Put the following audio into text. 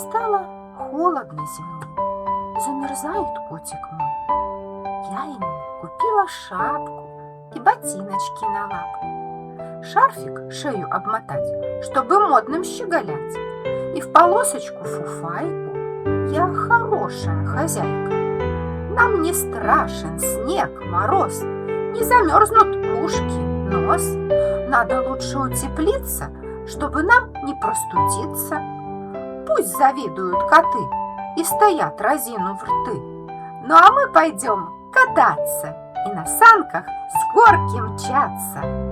Стало холодно зимой, замерзает котик мой. Я ему купила шапку и ботиночки на лапку, шарфик шею обмотать, чтобы модным щеголять, и в полосочку фуфайку. Я хорошая хозяйка. Нам не страшен снег, мороз, не замерзнут ушки, нос. Надо лучше утеплиться, чтобы нам не простудиться. Пусть завидуют коты и стоят, разинув рты. Ну а мы пойдем кататься и на санках с горки мчаться.